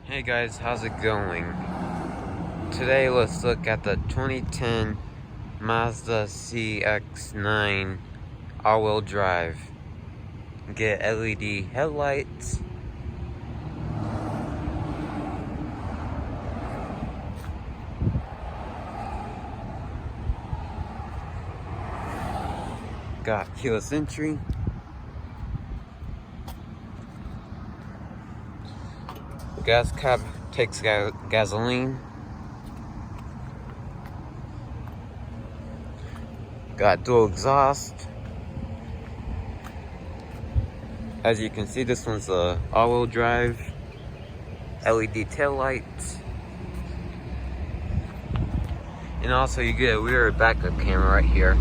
Hey guys, how's it going? Today let's look at the 2010 Mazda CX-9 all-wheel drive. Get LED headlights, got keyless entry, gas cap takes gasoline, got dual exhaust. As you can see, this one's a all-wheel drive, LED taillights, and also you get a rear backup camera right here.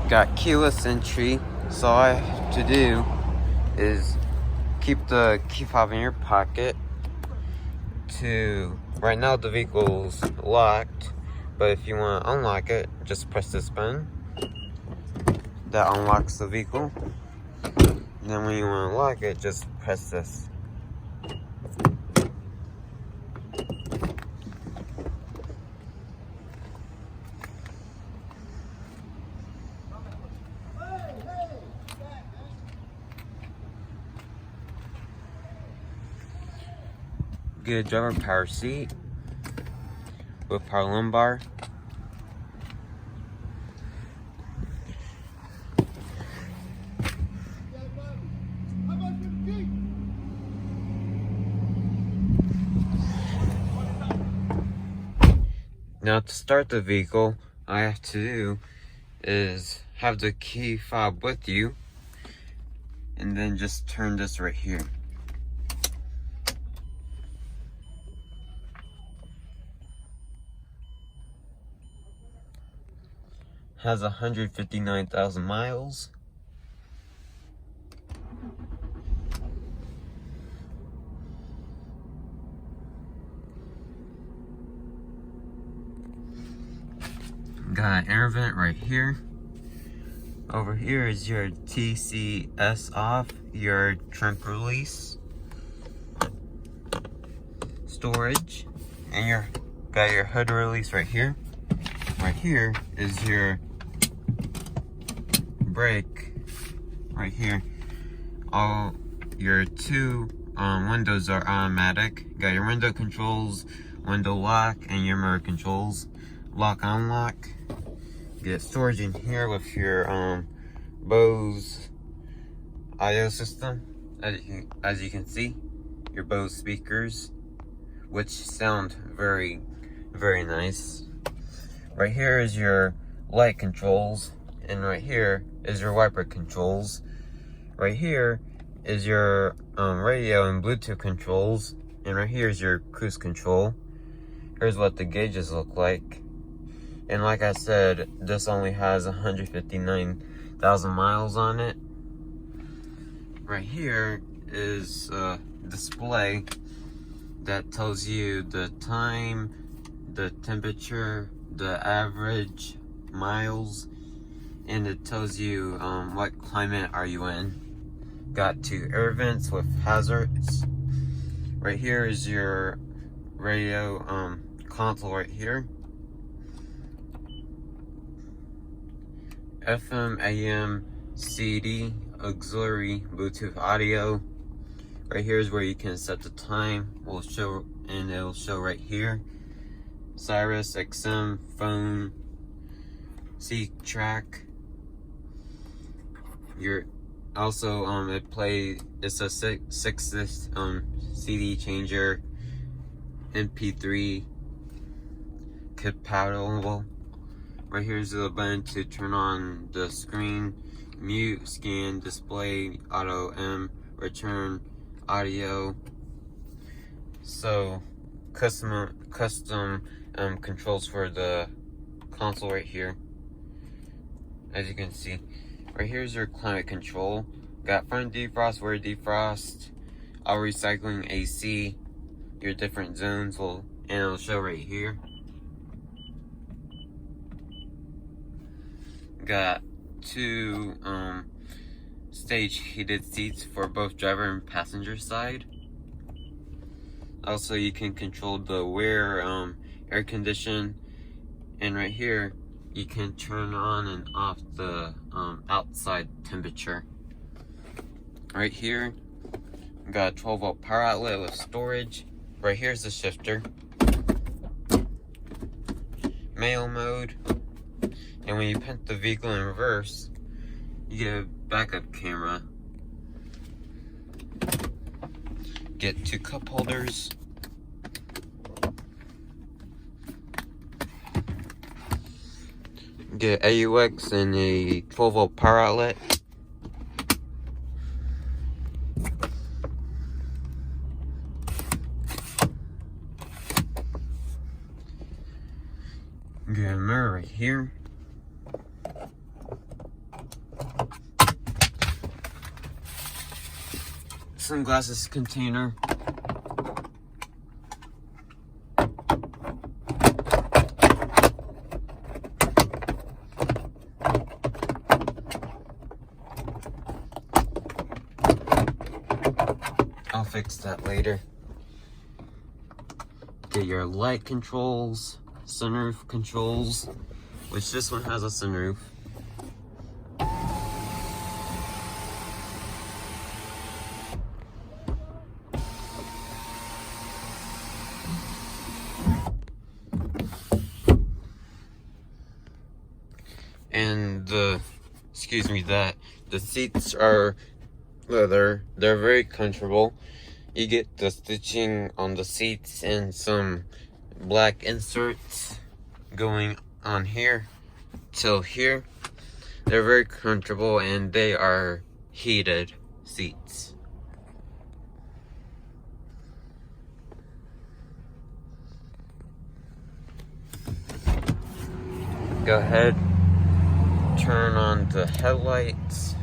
Got keyless entry, so all I have to do is keep the key fob in your pocket. Right now the vehicle's locked, but if you want to unlock it, just press this button. That unlocks the vehicle. And then when you want to lock it, just press this. Get a driver power seat with power lumbar. Now to start the vehicle, all I have to do is have the key fob with you, and then just turn this right here. Has 159,000 miles. Got an air vent right here. Over here is your TCS off, your trunk release, storage, and got your hood release right here. Right here is your brake right here. All your two windows are automatic. Got your window controls, window lock, and your mirror controls. Lock, unlock. Get storage in here with your Bose audio system. As you can see, your Bose speakers, which sound very, very nice. Right here is your light controls, and right here is your wiper controls. Right here is your radio and Bluetooth controls, and right here is your cruise control. Here's what the gauges look like. And like I said, this only has 159,000 miles on it. Right here is a display that tells you the time, the temperature, the average miles, and it tells you what climate are you in. Got two air vents with hazards. Right here is your radio console right here. FM, AM, CD, auxiliary, Bluetooth audio. Right here is where you can set the time. It'll show right here. Sirius, XM, phone, C track. It's a six disc CD changer, MP3 compatible. Right here's the button to turn on the screen, mute, scan, display, auto, return, audio. So custom controls for the console right here. As you can see, right here's your climate control. Got front defrost, rear defrost, all recycling, AC, your different zones and it'll show right here. Got two stage heated seats for both driver and passenger side. Also, you can control the rear air condition, and right here you can turn on and off the outside temperature. Right here, we got a 12-volt power outlet with storage. Right here's the shifter, manual mode, and when you put the vehicle in reverse, you get a backup camera. Get 2 cup holders. Get AUX and a 12-volt power outlet. Get a mirror right here. Sunglasses container. I'll fix that later. Get your light controls, sunroof controls, which this one has a sunroof. And the seats are leather. They're very comfortable. You get the stitching on the seats and some black inserts going on here till here. They're very comfortable and they are heated seats. Go ahead, turn on the headlights,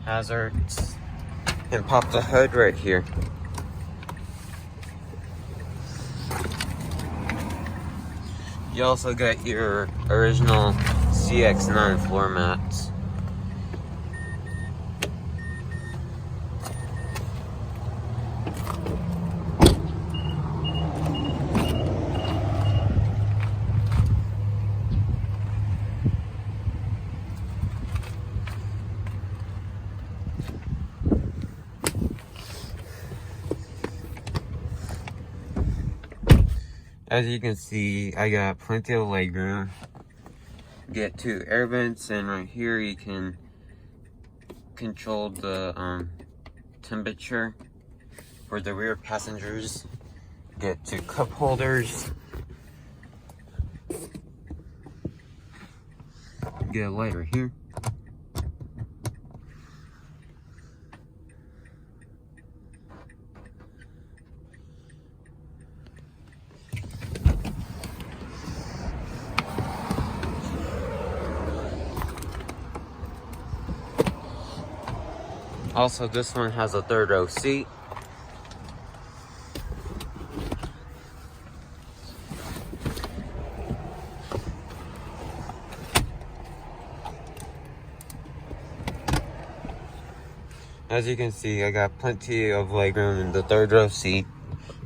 hazards, and pop the hood right here. You also got your original CX-9 floor mats. As you can see, I got plenty of legroom. Get 2 air vents, and right here you can control the temperature for the rear passengers. Get 2 cup holders. Get a light right here. Also, this one has a 3rd row seat. As you can see, I got plenty of legroom in the 3rd row seat.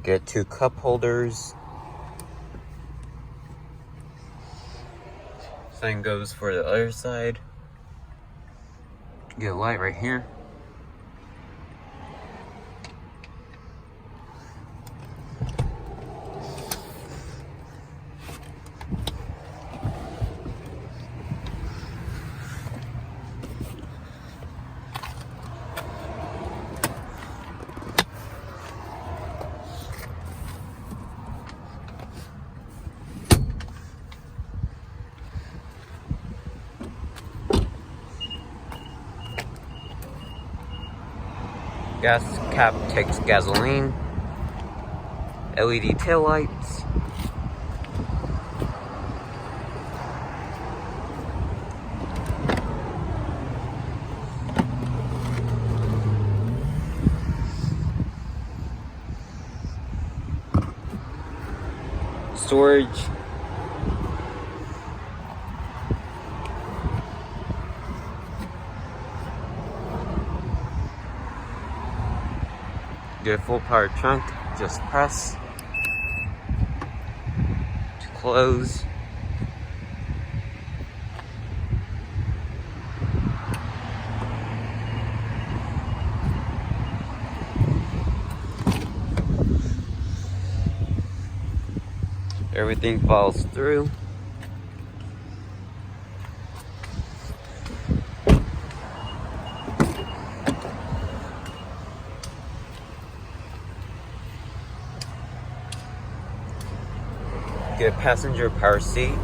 Get 2 cup holders. Same goes for the other side. Get a light right here. Gas cap takes gasoline. LED taillights. Storage. Get a full power trunk, just press to close. Everything falls through. Get a passenger power seat.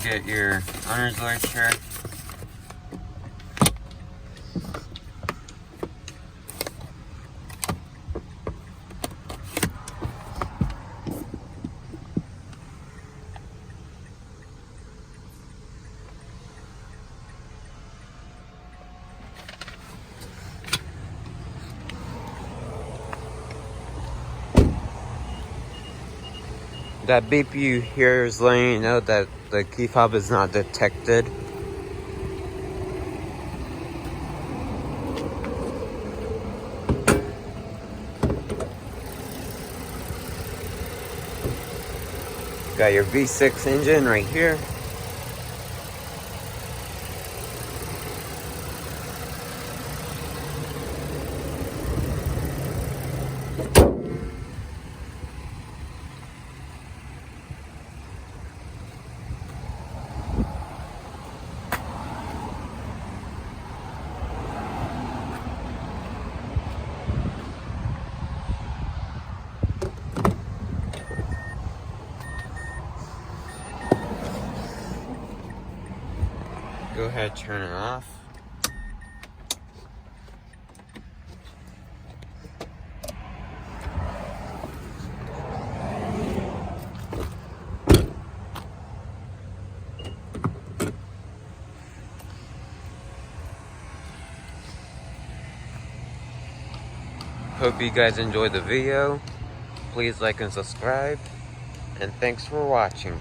Get your owner's literature. That beep you hear is letting you know that the key fob is not detected. Got your V6 engine right here. Go ahead, turn it off. Hope you guys enjoyed the video. Please like and subscribe. And thanks for watching.